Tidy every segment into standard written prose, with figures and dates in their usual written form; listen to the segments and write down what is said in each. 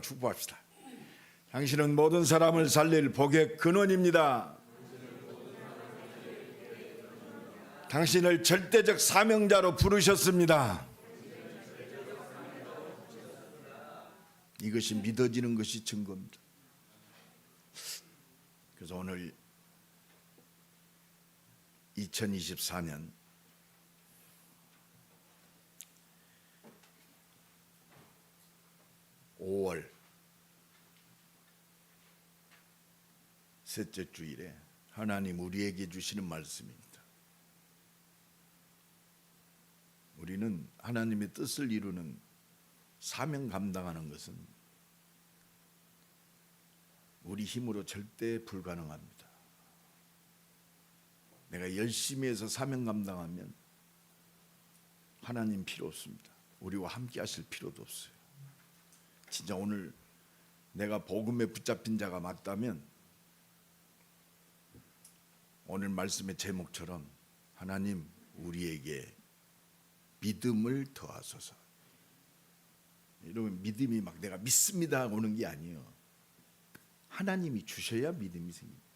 축복합시다. 당신은 모든 사람을 살릴 복의 근원입니다. 당신을 절대적 사명자로 부르셨습니다. 이것이 믿어지는 것이 증거입니다. 그래서 오늘 2024년 (5월) 셋째 주일에 하나님 우리에게 주시는 말씀입니다. 우리는 하나님의 뜻을 이루는 사명 감당하는 것은 우리 힘으로 절대 불가능합니다. 내가 열심히 해서 사명 감당하면 하나님 필요 없습니다. 우리와 함께 하실 필요도 없어요. 진짜 오늘 내가 복음에 붙잡힌 자가 맞다면 오늘 말씀의 제목처럼 하나님 우리에게 믿음을 더하소서. 여러분, 믿음이 막 내가 믿습니다 오는 게 아니에요. 하나님이 주셔야 믿음이 생깁니다.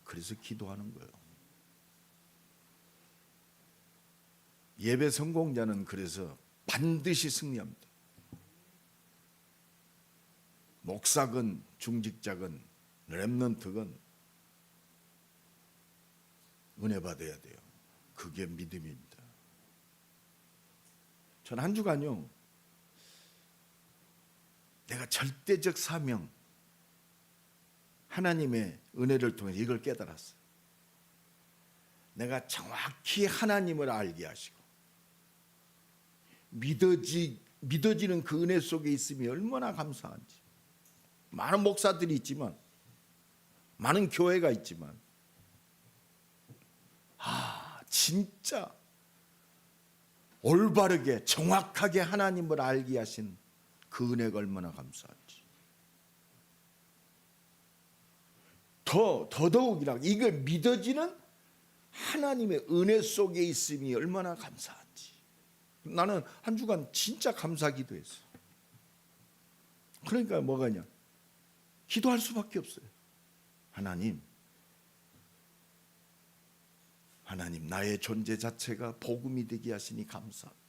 그래서 기도하는 거예요. 예배 성공자는 그래서 반드시 승리합니다. 목사건 중직자건 렘넌트건 은혜 받아야 돼요. 그게 믿음입니다. 전 한 주간요, 내가 절대적 사명, 하나님의 은혜를 통해 이걸 깨달았어요. 내가 정확히 하나님을 알게 하시고 믿어지는 그 은혜 속에 있음이 얼마나 감사한지. 많은 목사들이 있지만, 많은 교회가 있지만, 진짜 올바르게 정확하게 하나님을 알게 하신 그 은혜가 얼마나 감사한지. 더더욱이나 이걸 믿어지는 하나님의 은혜 속에 있음이 얼마나 감사한지. 나는 한 주간 진짜 감사 기도했어. 그러니까 뭐가냐, 기도할 수밖에 없어요. 하나님 나의 존재 자체가 복음이 되게 하시니 감사합니다.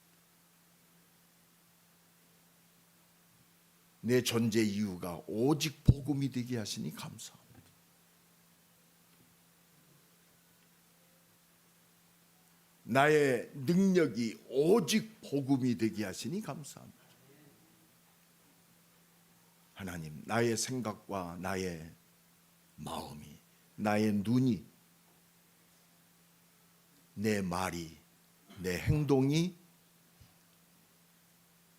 내 존재 이유가 오직 복음이 되게 하시니 감사합니다. 나의 능력이 오직 복음이 되게 하시니 감사합니다. 하나님, 나의 생각과 나의 마음이, 나의 눈이, 내 말이, 내 행동이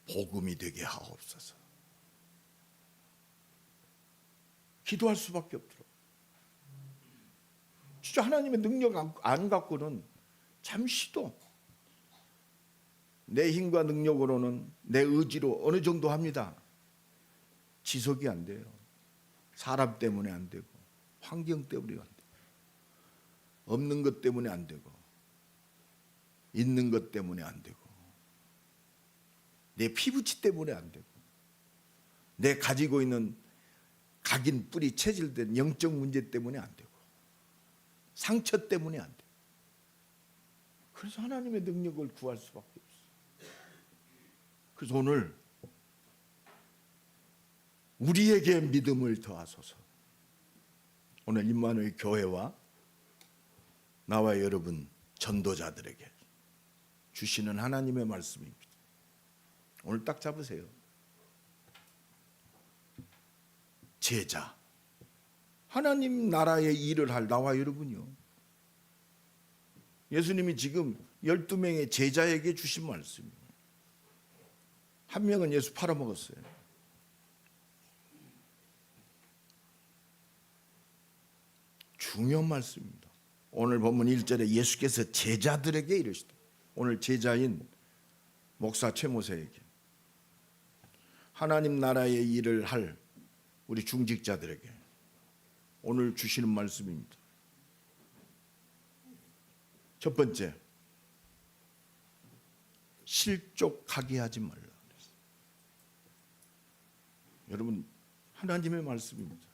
복음이 되게 하옵소서. 기도할 수밖에 없더라고요. 진짜 하나님의 능력 안 갖고는 잠시도 내 힘과 능력으로는, 내 의지로 어느 정도 합니다. 지속이 안 돼요. 사람 때문에 안 되고, 환경 때문에 안 되고, 없는 것 때문에 안 되고, 있는 것 때문에 안 되고, 내 피부치 때문에 안 되고, 내 가지고 있는 각인 뿌리 체질된 영적 문제 때문에 안 되고, 상처 때문에 안 되고. 그래서 하나님의 능력을 구할 수밖에 없어요. 그래서 오늘 우리에게 믿음을 더하소서. 오늘 임마누엘 교회와 나와 여러분 전도자들에게 주시는 하나님의 말씀입니다. 오늘 딱 잡으세요. 제자, 하나님 나라의 일을 할 나와 여러분이요. 예수님이 지금 12명의 제자에게 주신 말씀이에요. 한 명은 예수 팔아먹었어요. 중요한 말씀입니다. 오늘 본문 1절에 예수께서 제자들에게 이르시되, 오늘 제자인 목사 최모세에게, 하나님 나라의 일을 할 우리 중직자들에게 오늘 주시는 말씀입니다. 첫 번째, 실족하게 하지 말라. 여러분, 하나님의 말씀입니다.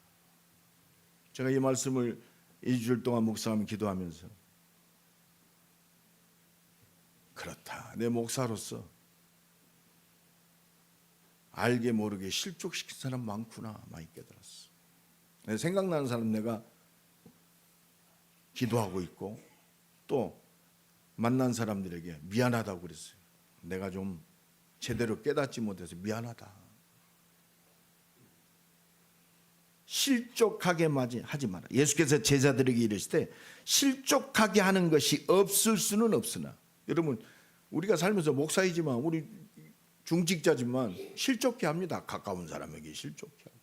제가 이 말씀을 일주일 동안 묵상하며 기도하면서 그렇다, 내 목사로서 알게 모르게 실족시킨 사람 많구나 많이 깨달았어. 생각나는 사람 내가 기도하고 있고 또 만난 사람들에게 미안하다고 그랬어요. 내가 좀 제대로 깨닫지 못해서 미안하다. 실족하게 하지 마라. 예수께서 제자들에게 이르시되 실족하게 하는 것이 없을 수는 없으나, 여러분 우리가 살면서 목사이지만 우리 중직자지만 실족해 합니다. 가까운 사람에게 실족해 하고.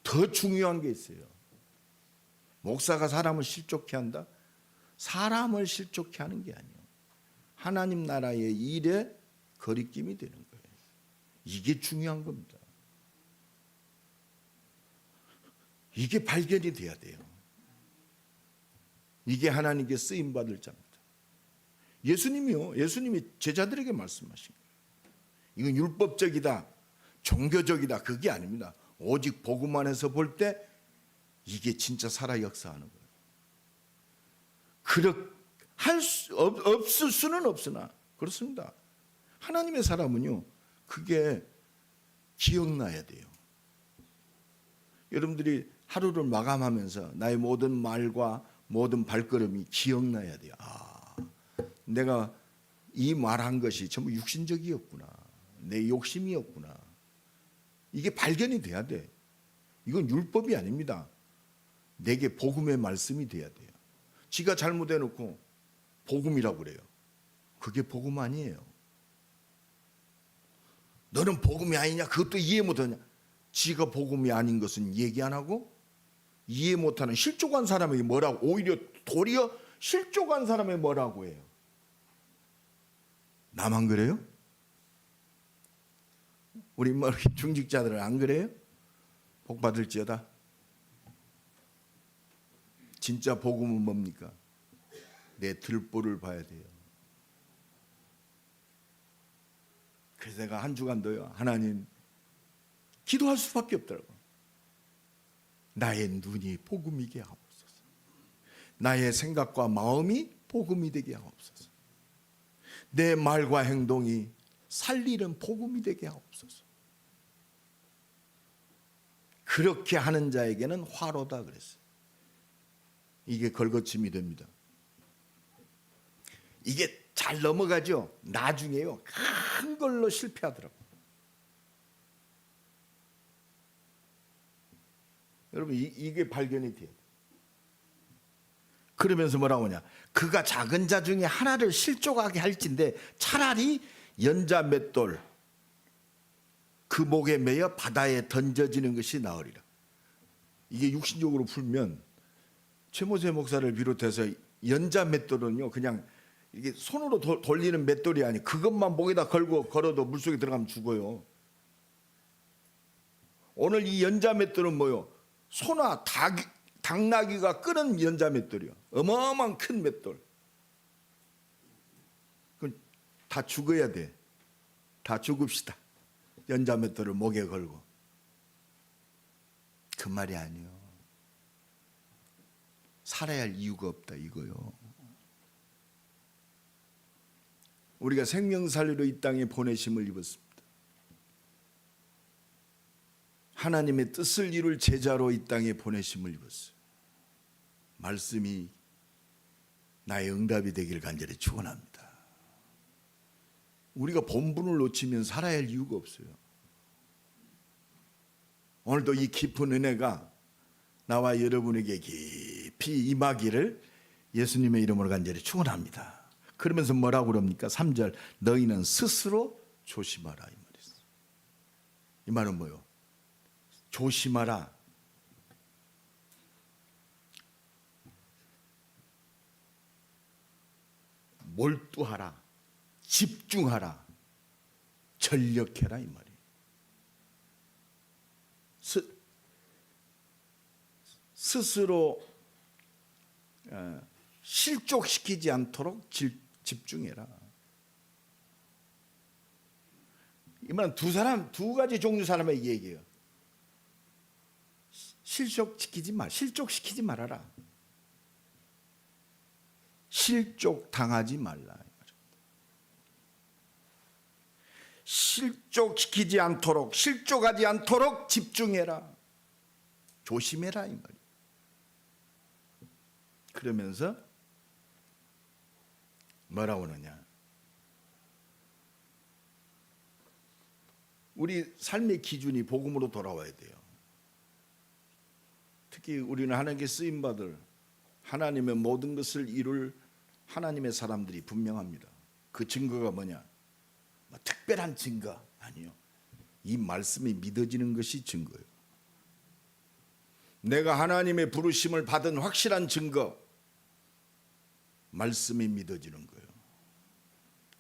더 중요한 게 있어요. 목사가 사람을 실족해 한다? 사람을 실족해 하는 게 아니에요. 하나님 나라의 일에 거리낌이 되는 거예요. 이게 중요한 겁니다. 이게 발견이 돼야 돼요. 이게 하나님께 쓰임 받을 자입니다. 예수님이 제자들에게 말씀하신 거예요. 이건 율법적이다, 종교적이다, 그게 아닙니다. 오직 복음 안에서 볼 때 이게 진짜 살아 역사하는 거예요. 없을 수는 없으나 그렇습니다. 하나님의 사람은요, 그게 기억나야 돼요. 여러분들이 하루를 마감하면서 나의 모든 말과 모든 발걸음이 기억나야 돼요. 내가 이 말한 것이 전부 육신적이었구나, 내 욕심이었구나, 이게 발견이 돼야 돼. 이건 율법이 아닙니다. 내게 복음의 말씀이 돼야 돼요. 지가 잘못해놓고 복음이라고 그래요. 그게 복음 아니에요. 너는 복음이 아니냐, 그것도 이해 못하냐. 지가 복음이 아닌 것은 얘기 안 하고 이해 못하는 실족한 사람에게 뭐라고, 오히려 도리어 실족한 사람에게 뭐라고 해요. 나만 그래요? 우리 중직자들은 안 그래요? 복 받을지어다. 진짜 복음은 뭡니까? 내 들보를 봐야 돼요. 그래서 내가 한 주간도요, 하나님 기도할 수밖에 없더라고. 나의 눈이 복음이게 하옵소서. 나의 생각과 마음이 복음이 되게 하옵소서. 내 말과 행동이 살리는 복음이 되게 하옵소서. 그렇게 하는 자에게는 화로다 그랬어요. 이게 걸거침이 됩니다. 이게 잘 넘어가죠. 나중에요, 큰 걸로 실패하더라고요. 여러분, 이게 발견이 돼요. 그러면서 뭐라고 하냐, 그가 작은 자 중에 하나를 실족하게 할진데 차라리 연자 맷돌 그 목에 매여 바다에 던져지는 것이 나으리라. 이게 육신적으로 풀면 최모세 목사를 비롯해서 연자 맷돌은요, 그냥 이게 손으로 돌리는 맷돌이 아니, 그것만 목에다 걸어도 물속에 들어가면 죽어요. 오늘 이 연자 맷돌은 뭐요? 소나 당나귀가 끄는 연자 맷돌이요. 어마어마한 큰 맷돌. 다 죽어야 돼. 다 죽읍시다. 연자 맷돌을 목에 걸고. 그 말이 아니요. 살아야 할 이유가 없다 이거요. 우리가 생명살리로 이 땅에 보내심을 입었습니다. 하나님의 뜻을 이룰 제자로 이 땅에 보내심을 입었어요. 말씀이 나의 응답이 되길 간절히 축원합니다. 우리가 본분을 놓치면 살아야 할 이유가 없어요. 오늘도 이 깊은 은혜가 나와 여러분에게 깊이 임하기를 예수님의 이름으로 간절히 축원합니다. 그러면서 뭐라고 그럽니까? 3절, 너희는 스스로 조심하라 이 말이었어요. 이 말은 뭐예요? 조심하라. 몰두하라. 집중하라. 전력해라 이 말이에요. 스스로 실족시키지 않도록 집중해라. 이 말은 두 가지 종류 사람에게 얘기해요. 실족시키지 말아라. 실족 당하지 말라. 실족시키지 않도록, 실족하지 않도록 집중해라. 조심해라 이 말이에요. 그러면서 뭐라고 하느냐? 우리 삶의 기준이 복음으로 돌아와야 돼요. 특히 우리는 하나님께 쓰임받을 하나님의 모든 것을 이룰 하나님의 사람들이 분명합니다. 그 증거가 뭐냐? 뭐 특별한 증거 아니요. 이 말씀이 믿어지는 것이 증거예요. 내가 하나님의 부르심을 받은 확실한 증거, 말씀이 믿어지는 거예요.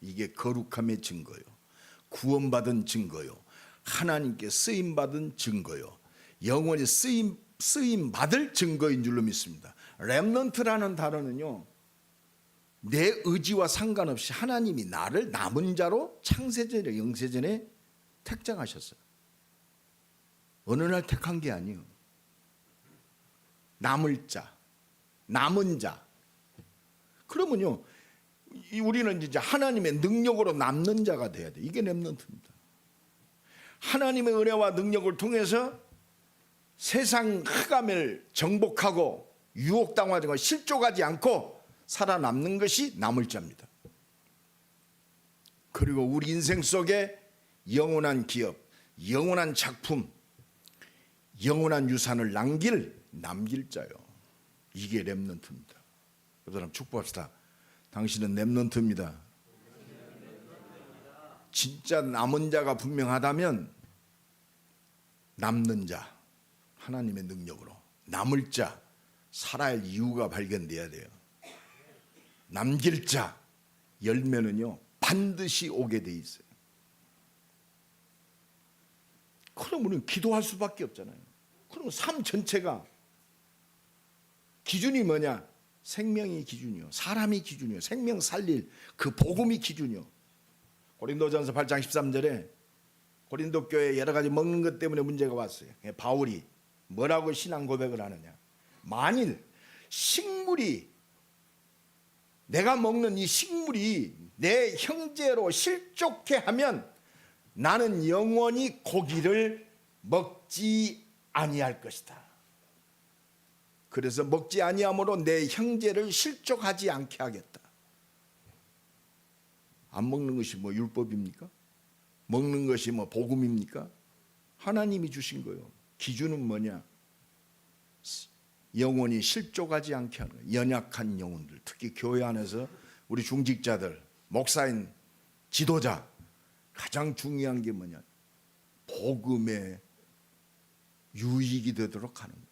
이게 거룩함의 증거요, 구원받은 증거요, 하나님께 쓰임받은 증거요, 영원히 쓰임받을 증거인 줄로 믿습니다. 렘넌트라는 단어는요, 내 의지와 상관없이 하나님이 나를 남은 자로 창세전에 영세전에 택정하셨어요. 어느 날 택한 게 아니에요. 남을 자, 남은 자. 그러면요, 우리는 이제 하나님의 능력으로 남는 자가 돼야 돼. 이게 렘넌트입니다. 하나님의 은혜와 능력을 통해서 세상 흑암을 정복하고 유혹당하지 않고 실족하지 않고 살아남는 것이 남을 자입니다. 그리고 우리 인생 속에 영원한 기업, 영원한 작품, 영원한 유산을 남길 자요. 이게 렘넌트입니다. 여러분 축복합시다. 당신은 렘넌트입니다. 진짜 남은 자가 분명하다면 남는 자, 하나님의 능력으로 남을 자, 살아야 할 이유가 발견돼야 돼요. 남길 자, 열매는요 반드시 오게 돼 있어요. 그럼 우리는 기도할 수밖에 없잖아요. 그럼 삶 전체가 기준이 뭐냐? 생명이 기준이요, 사람이 기준이요, 생명 살릴 그 복음이 기준이요. 고린도전서 8장 13절에 고린도 교회에 여러 가지 먹는 것 때문에 문제가 왔어요. 바울이 뭐라고 신앙 고백을 하느냐? 만일 식물이, 내가 먹는 이 식물이 내 형제로 실족해 하면 나는 영원히 고기를 먹지 아니할 것이다. 그래서 먹지 아니함으로 내 형제를 실족하지 않게 하겠다. 안 먹는 것이 뭐 율법입니까? 먹는 것이 뭐 복음입니까? 하나님이 주신 거예요. 기준은 뭐냐? 영혼이 실족하지 않게 하는 거예요. 연약한 영혼들, 특히 교회 안에서 우리 중직자들, 목사인, 지도자, 가장 중요한 게 뭐냐? 복음의 유익이 되도록 하는 거예요.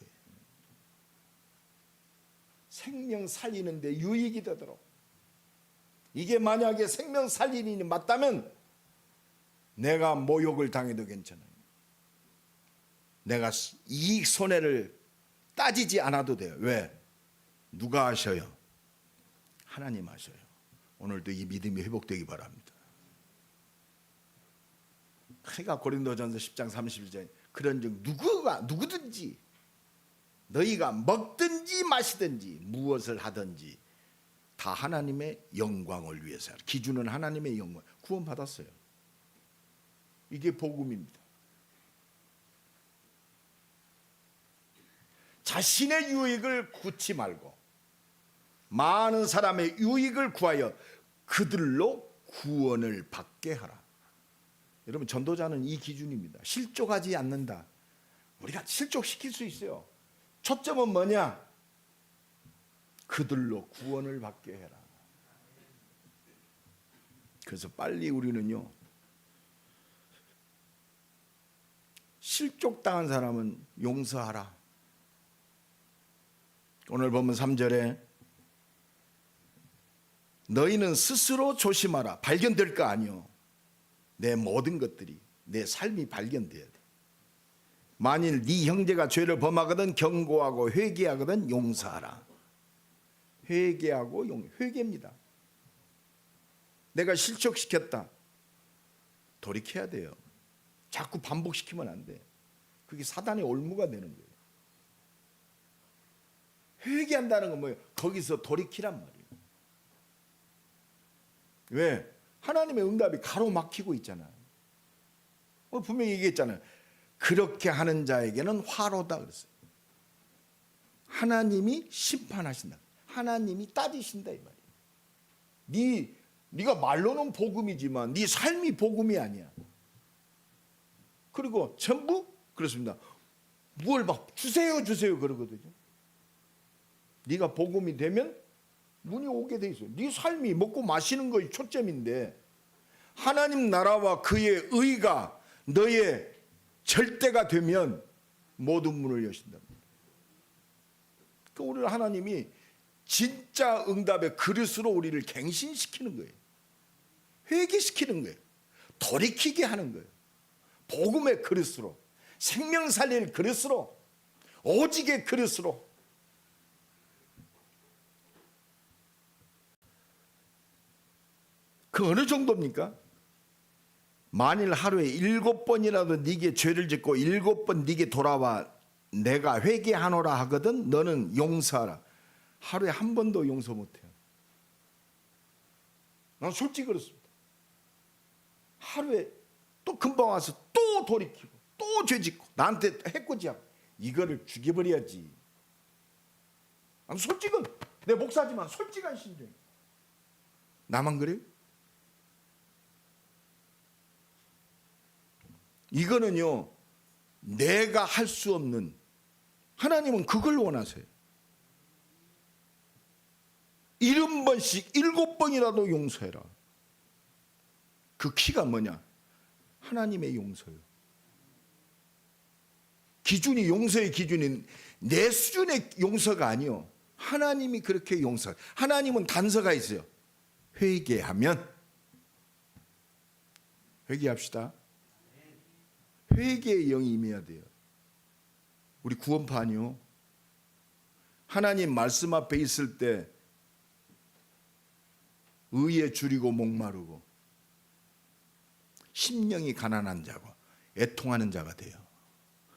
생명 살리는 데 유익이 되도록. 이게 만약에 생명 살리는 일이 맞다면 내가 모욕을 당해도 괜찮아요. 내가 이익 손해를 따지지 않아도 돼요. 왜? 누가 하셔요? 하나님 하셔요. 오늘도 이 믿음이 회복되기 바랍니다. 그러니까 고린도전서 10장 31절에 그런즉 누구든지 너희가 먹든지 마시든지 무엇을 하든지 다 하나님의 영광을 위해서 하라. 기준은 하나님의 영광. 구원받았어요. 이게 복음입니다. 자신의 유익을 구치 말고 많은 사람의 유익을 구하여 그들로 구원을 받게 하라. 여러분, 전도자는 이 기준입니다. 실족하지 않는다. 우리가 실족시킬 수 있어요. 초점은 뭐냐? 그들로 구원을 받게 해라. 그래서 빨리 우리는요, 실족당한 사람은 용서하라. 오늘 보면 3절에 너희는 스스로 조심하라. 발견될 거 아니요. 내 모든 것들이, 내 삶이 발견돼야 돼. 만일 네 형제가 죄를 범하거든 경고하고 회개하거든 용서하라. 회개하고 회개입니다. 내가 실족시켰다. 돌이켜야 돼요. 자꾸 반복시키면 안 돼. 그게 사단의 올무가 되는 거예요. 회개한다는 건 뭐예요? 거기서 돌이키란 말이에요. 왜? 하나님의 응답이 가로막히고 있잖아요. 분명히 얘기했잖아요. 그렇게 하는 자에게는 화로다 그랬어요. 하나님이 심판하신다. 하나님이 따지신다 이 말이에요. 네가 말로는 복음이지만 네 삶이 복음이 아니야. 그리고 전부 그렇습니다. 뭘 막 주세요 그러거든요. 네가 복음이 되면 문이 오게 돼 있어요. 네 삶이 먹고 마시는 것이 초점인데 하나님 나라와 그의 의가 너의 절대가 되면 모든 문을 여신다. 그러니까 우리를 하나님이 진짜 응답의 그릇으로 우리를 갱신시키는 거예요. 회개시키는 거예요. 돌이키게 하는 거예요. 복음의 그릇으로, 생명 살릴 그릇으로, 오직의 그릇으로. 그 어느 정도입니까? 만일 하루에 7번이라도 네게 죄를 짓고 7번 네게 돌아와 내가 회개하노라 하거든 너는 용서하라. 하루에 한 번도 용서 못해요. 난 솔직히 그렇습니다. 하루에 또 금방 와서 또 돌이키고 또 죄짓고 나한테 해코지하고 이거를 죽여버려야지. 난 솔직은 내 목사지만 솔직한 심정. 나만 그래요? 이거는요 내가 할 수 없는, 하나님은 그걸 원하세요. 70번씩 7번이라도 용서해라. 그 키가 뭐냐? 하나님의 용서요. 기준이, 용서의 기준이 내 수준의 용서가 아니요, 하나님이 그렇게 용서. 하나님은 단서가 있어요. 회개하면. 회개합시다. 회개의 영이 임해야 돼요. 우리 구원파니요, 하나님 말씀 앞에 있을 때 의에 줄이고 목마르고 심령이 가난한 자고 애통하는 자가 돼요.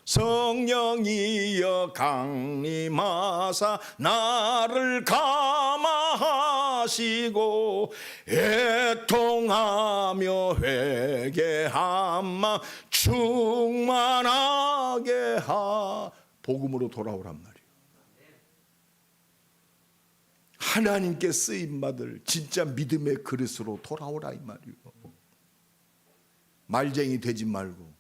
성령이여 강림하사 나를 감화하시고 애통하며 회개한 마음 충만하게 하. 복음으로 돌아오란 말이에요. 하나님께 쓰임받을 진짜 믿음의 그릇으로 돌아오라 이 말이에요. 말쟁이 되지 말고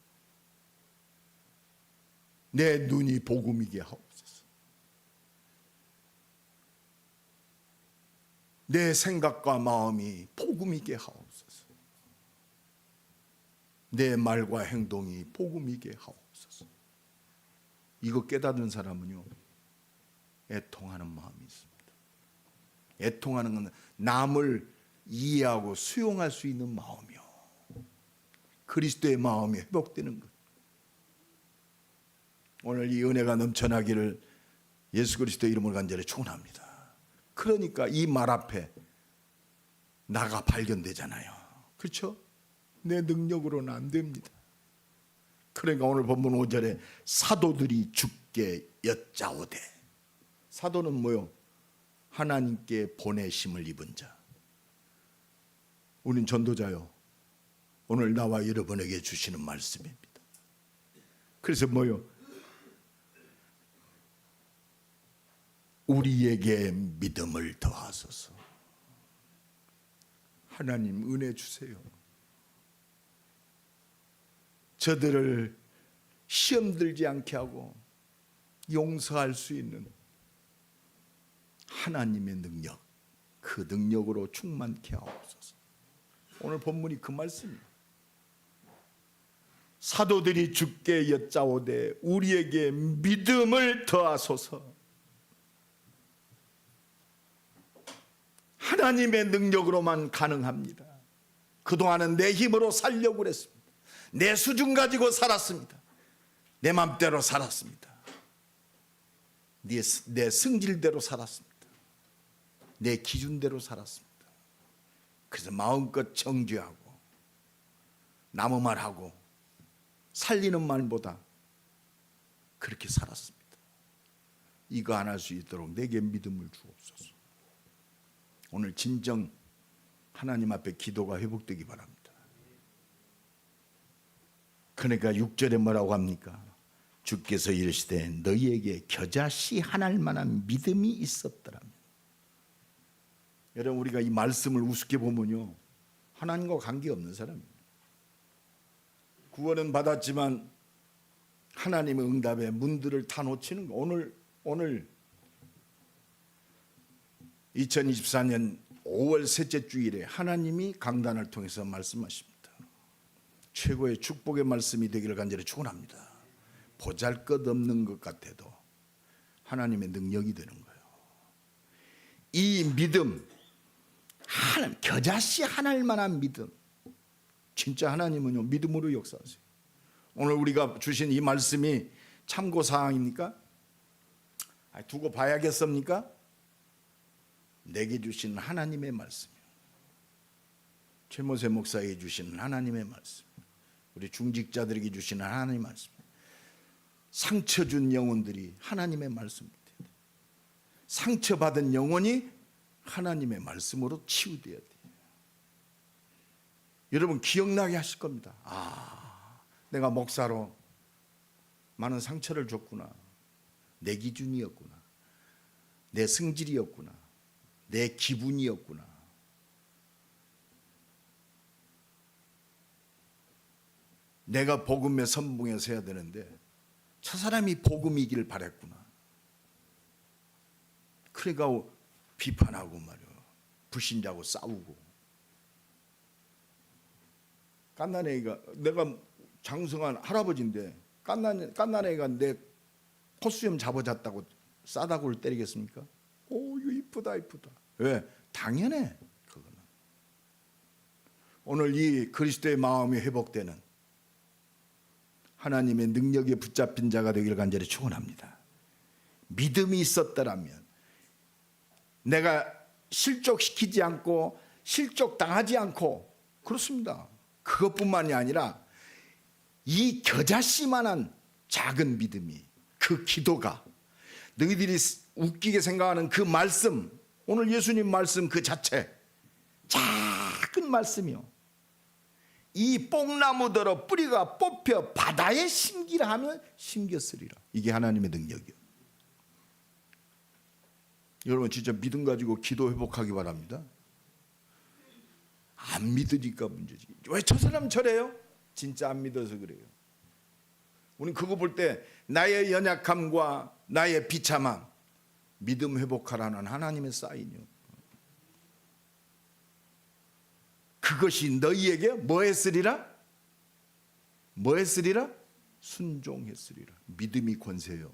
내 눈이 복음이게 하옵소서. 내 생각과 마음이 복음이게 하옵소서. 내 말과 행동이 복음이게 하옵소서. 이거 깨닫는 사람은요 애통하는 마음이 있습니다. 애통하는 건 남을 이해하고 수용할 수 있는 마음이요, 그리스도의 마음이 회복되는 것. 오늘 이 은혜가 넘쳐나기를 예수 그리스도의 이름으로 간절히 축원합니다. 그러니까 이 말 앞에 나가 발견되잖아요. 그렇죠? 내 능력으로는 안 됩니다. 그러니까 오늘 본문 5절에 사도들이 주께 여짜오되. 사도는 뭐요? 하나님께 보내심을 입은 자. 우린 전도자요. 오늘 나와 여러분에게 주시는 말씀입니다. 그래서 뭐요? 우리에게 믿음을 더하소서. 하나님 은혜 주세요. 저들을 시험 들지 않게 하고 용서할 수 있는 하나님의 능력, 그 능력으로 충만케 하옵소서. 오늘 본문이 그 말씀이에요. 사도들이 주께 여짜오되 우리에게 믿음을 더하소서. 하나님의 능력으로만 가능합니다. 그동안은 내 힘으로 살려고 그랬습니다. 내 수준 가지고 살았습니다. 내 맘대로 살았습니다. 내 승질대로 살았습니다. 내 기준대로 살았습니다. 그래서 마음껏 정죄하고 남의 말하고 살리는 말보다 그렇게 살았습니다. 이거 안 할 수 있도록 내게 믿음을 주옵소서. 오늘 진정 하나님 앞에 기도가 회복되기 바랍니다. 그러니까 6절에 뭐라고 합니까? 주께서 이르시되 너희에게 겨자씨 하나일 만한 믿음이 있었더라면. 여러분, 우리가 이 말씀을 우습게 보면요, 하나님과 관계없는 사람입니다. 구원은 받았지만 하나님의 응답에 문들을 다 놓치는 거. 오늘 2024년 5월 셋째 주일에 하나님이 강단을 통해서 말씀하십니다. 최고의 축복의 말씀이 되기를 간절히 축원합니다. 보잘것없는 것 같아도 하나님의 능력이 되는 거예요. 이 믿음, 겨자씨 하나일 만한 믿음. 진짜 하나님은요, 믿음으로 역사하세요. 오늘 우리가 주신 이 말씀이 참고사항입니까? 두고 봐야겠습니까? 내게 주신 하나님의 말씀이요. 최모세 목사에게 주시는 하나님의 말씀, 우리 중직자들에게 주시는 하나님의 말씀, 상처 준 영혼들이 하나님의 말씀입니다. 상처받은 영혼이 하나님의 말씀으로 치유되어야 돼요. 여러분, 기억나게 하실 겁니다. 내가 목사로 많은 상처를 줬구나. 내 기준이었구나. 내 성질이었구나. 내 기분이었구나. 내가 복음의 선봉에 서야 되는데 저 사람이 복음이길 바랬구나. 그러니까 비판하고 말이야, 불신자고 싸우고. 깐난애가, 내가 장성한 할아버지인데 깐난애가 내 콧수염 잡아잤다고 싸다구를 때리겠습니까? 오, 이거 이쁘다. 왜? 당연해. 그거는. 오늘 이 그리스도의 마음이 회복되는 하나님의 능력에 붙잡힌 자가 되기를 간절히 축원합니다. 믿음이 있었더라면, 내가 실족시키지 않고 실족당하지 않고, 그렇습니다. 그것뿐만이 아니라 이 겨자씨만한 작은 믿음이, 그 기도가, 너희들이 웃기게 생각하는 그 말씀, 오늘 예수님 말씀 그 자체, 작은 말씀이요, 이 뽕나무더러 뿌리가 뽑혀 바다에 심기라 하면 심겼으리라. 이게 하나님의 능력이요. 여러분, 진짜 믿음 가지고 기도 회복하기 바랍니다. 안 믿으니까 문제지. 왜 저 사람 저래요? 진짜 안 믿어서 그래요. 우리는 그거 볼 때 나의 연약함과 나의 비참함, 믿음 회복하라는 하나님의 사인이요. 그것이 너희에게 뭐 했으리라? 뭐 했으리라? 순종했으리라. 믿음이 권세요.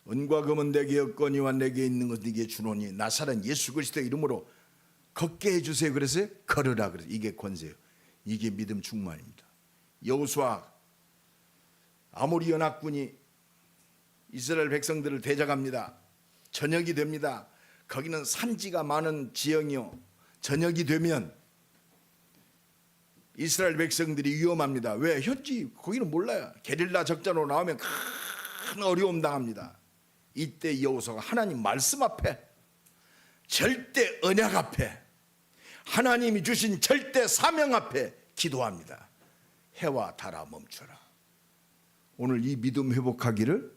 은과 금은 내게 없거니와 내게 있는 것 네게 주노니 나사렛 예수 그리스도의 이름으로 걷게 해주세요. 그래서 걸으라. 그래서 이게 권세요. 이게 믿음 충만입니다. 여호수아, 아모리 연합군이 이스라엘 백성들을 대적합니다. 저녁이 됩니다. 거기는 산지가 많은 지형이요, 저녁이 되면 이스라엘 백성들이 위험합니다. 왜? 현지 거기는 몰라요. 게릴라 적자로 나오면 큰 어려움 당합니다. 이때 여호수아가 하나님 말씀 앞에, 절대 언약 앞에, 하나님이 주신 절대 사명 앞에 기도합니다. 해와 달아 멈춰라. 오늘 이 믿음 회복하기를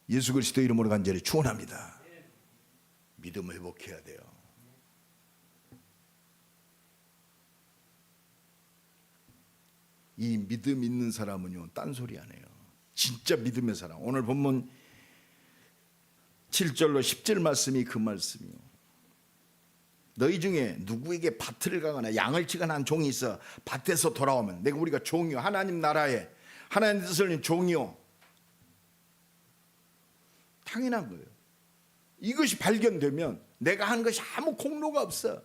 예수 그리스도 이름으로 간절히 축원합니다. 믿음 회복해야 돼요. 이 믿음 있는 사람은요, 딴소리 안 해요. 진짜 믿음의 사람. 오늘 본문 7절로 10절 말씀이 그 말씀이요. 너희 중에 누구에게 밭을 가거나 양을 치거나 한 종이 있어 밭에서 돌아오면, 내가 우리가 종이요, 하나님 나라에 하나님 뜻을 종이요, 당연한 거예요. 이것이 발견되면 내가 하는 것이 아무 공로가 없어.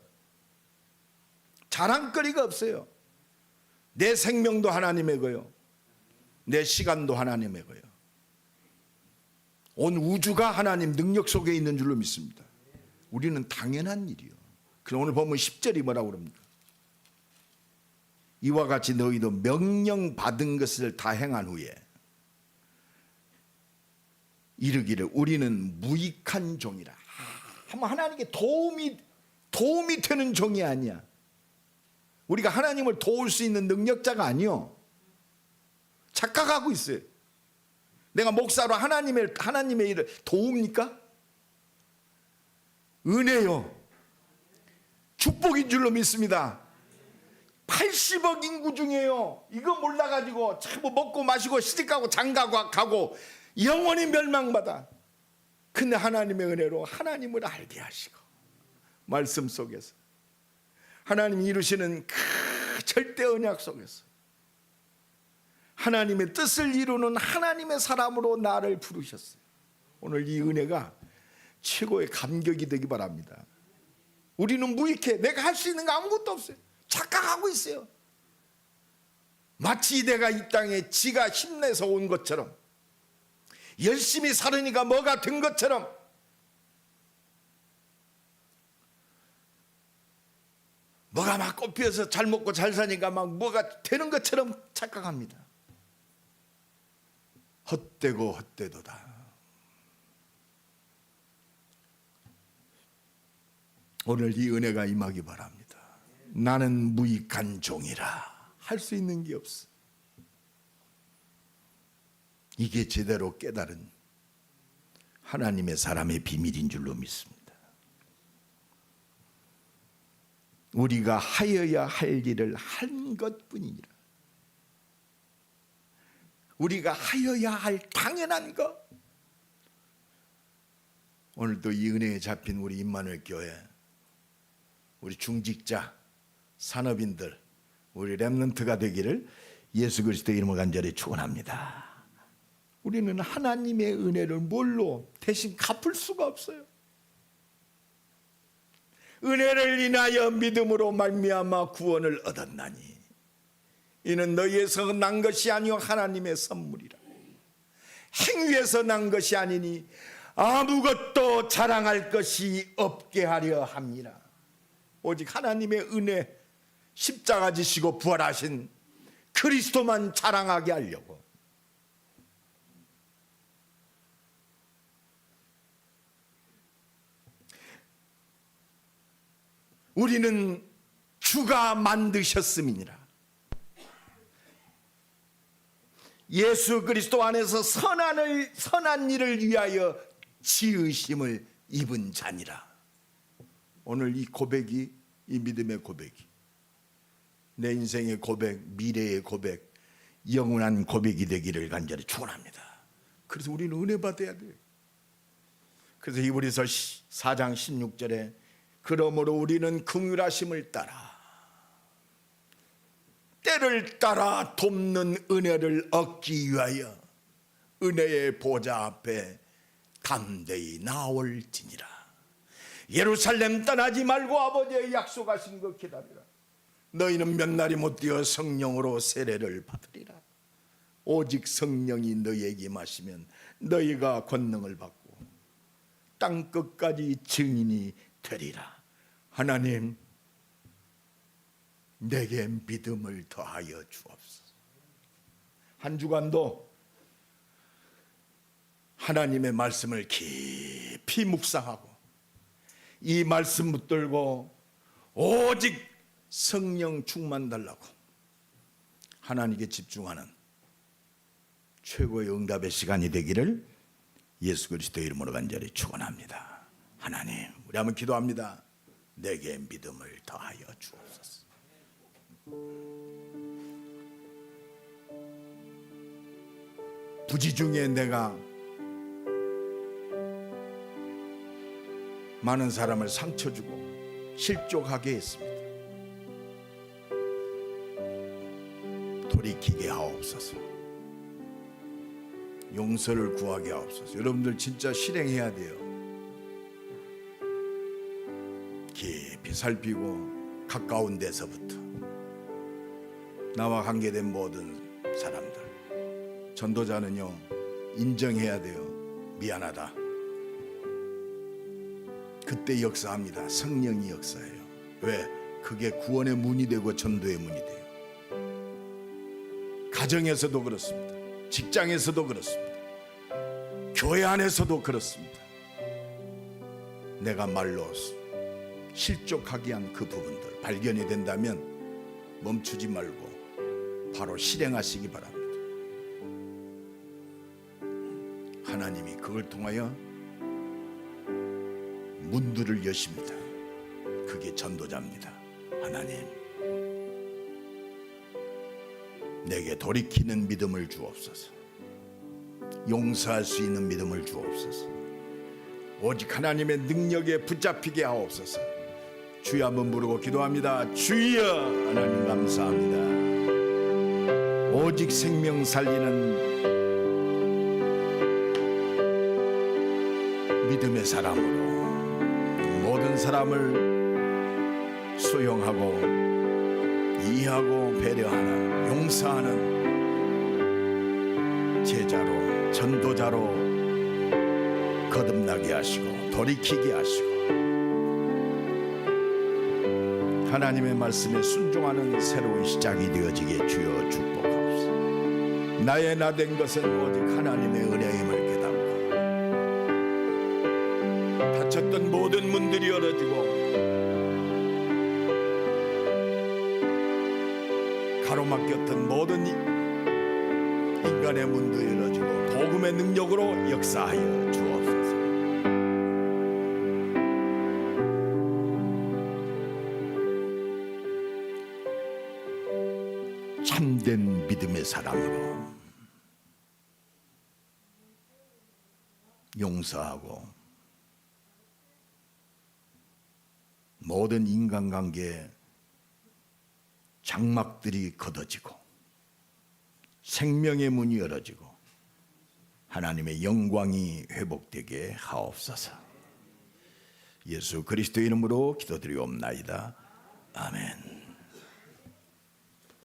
자랑거리가 없어요. 내 생명도 하나님의 거요, 내 시간도 하나님의 거요, 온 우주가 하나님 능력 속에 있는 줄로 믿습니다. 우리는 당연한 일이요. 그럼 오늘 보면 10절이 뭐라고 그럽니까? 이와 같이 너희도 명령 받은 것을 다 행한 후에 이르기를 우리는 무익한 종이라. 하나님께 도움이 되는 종이 아니야. 우리가 하나님을 도울 수 있는 능력자가 아니요. 착각하고 있어요. 내가 목사로 하나님의 일을 도웁니까? 은혜요. 축복인 줄로 믿습니다. 80억 인구 중에요. 이거 몰라가지고 참 먹고 마시고 시집가고 장가가고 영원히 멸망받아. 근데 하나님의 은혜로 하나님을 알게 하시고 말씀 속에서 하나님이 이루시는 그 절대 언약 속에서 하나님의 뜻을 이루는 하나님의 사람으로 나를 부르셨어요. 오늘 이 은혜가 최고의 감격이 되기 바랍니다. 우리는 무익해. 내가 할 수 있는 거 아무것도 없어요. 착각하고 있어요. 마치 내가 이 땅에 지가 힘내서 온 것처럼, 열심히 살으니까 뭐가 된 것처럼, 뭐가 막 꽃피어서 잘 먹고 잘 사니까 막 뭐가 되는 것처럼 착각합니다. 헛되고 헛되도다. 오늘 이 은혜가 임하기 바랍니다. 나는 무익한 종이라. 할 수 있는 게 없어. 이게 제대로 깨달은 하나님의 사람의 비밀인 줄로 믿습니다. 우리가 하여야 할 일을 한 것뿐이니라. 우리가 하여야 할 당연한 것. 오늘도 이 은혜에 잡힌 우리 임마누엘 교회, 우리 중직자, 산업인들, 우리 렘넌트가 되기를 예수 그리스도의 이름으로 간절히 축원합니다. 우리는 하나님의 은혜를 뭘로 대신 갚을 수가 없어요. 은혜를 인하여 믿음으로 말미암아 구원을 얻었나니 이는 너희에서 난 것이 아니요 하나님의 선물이라. 행위에서 난 것이 아니니 아무것도 자랑할 것이 없게 하려 함이라. 오직 하나님의 은혜, 십자가 지시고 부활하신 그리스도만 자랑하게 하려고. 우리는 주가 만드셨음이니라. 예수 그리스도 안에서 선한 일을 위하여 지으심을 입은 자니라. 오늘 이 고백이, 이 믿음의 고백이 내 인생의 고백, 미래의 고백, 영원한 고백이 되기를 간절히 축원합니다. 그래서 우리는 은혜 받아야 돼요. 그래서 히브리서 4장 16절에 그러므로 우리는 긍휼하심을 따라 때를 따라 돕는 은혜를 얻기 위하여 은혜의 보좌 앞에 담대히 나올지니라. 예루살렘 떠나지 말고 아버지의 약속하신 것 기다리라. 너희는 몇 날이 못되어 성령으로 세례를 받으리라. 오직 성령이 너희에게 임하시면 너희가 권능을 받고 땅 끝까지 증인이 되리라. 하나님, 내게 믿음을 더하여 주옵소서. 한 주간도 하나님의 말씀을 깊이 묵상하고 이 말씀 붙들고 오직 성령 충만 달라고 하나님께 집중하는 최고의 응답의 시간이 되기를 예수 그리스도의 이름으로 간절히 축원합니다. 하나님, 우리 한번 기도합니다. 내게 믿음을 더하여 주옵소서. 부지 중에 내가 많은 사람을 상처 주고 실족하게 했습니다. 돌이키게 하옵소서. 용서를 구하게 하옵소서. 여러분들 진짜 실행해야 돼요. 깊이 살피고 가까운 데서부터 나와 관계된 모든 사람들, 전도자는요 인정해야 돼요. 미안하다. 그때 역사합니다. 성령이 역사해요. 왜? 그게 구원의 문이 되고 전도의 문이 돼요. 가정에서도 그렇습니다. 직장에서도 그렇습니다. 교회 안에서도 그렇습니다. 내가 말로 실족하게 한 그 부분들 발견이 된다면 멈추지 말고 바로 실행하시기 바랍니다. 하나님이 그걸 통하여 문들을 여십니다. 그게 전도자입니다. 하나님, 내게 돌이키는 믿음을 주옵소서. 용서할 수 있는 믿음을 주옵소서. 오직 하나님의 능력에 붙잡히게 하옵소서. 주여 한번 부르고 기도합니다. 주여, 하나님 감사합니다. 오직 생명 살리는 믿음의 사람으로 모든 사람을 수용하고 이해하고 배려하는, 용서하는 제자로, 전도자로 거듭나게 하시고 돌이키게 하시고 하나님의 말씀에 순종하는 새로운 시작이 되어지게 주여 축복하옵소서. 나의 나된 것은 오직 하나님의 은혜임을 깨닫고 닫혔던 모든 문들이 열어지고 가로막혔던 모든 인간의 문도 열어지고 복음의 능력으로 역사하여 주옵소서. 참된 믿음의 사람으로 용서하고 모든 인간관계에 장막들이 걷어지고 생명의 문이 열어지고 하나님의 영광이 회복되게 하옵소서. 예수 그리스도의 이름으로 기도드리옵나이다. 아멘.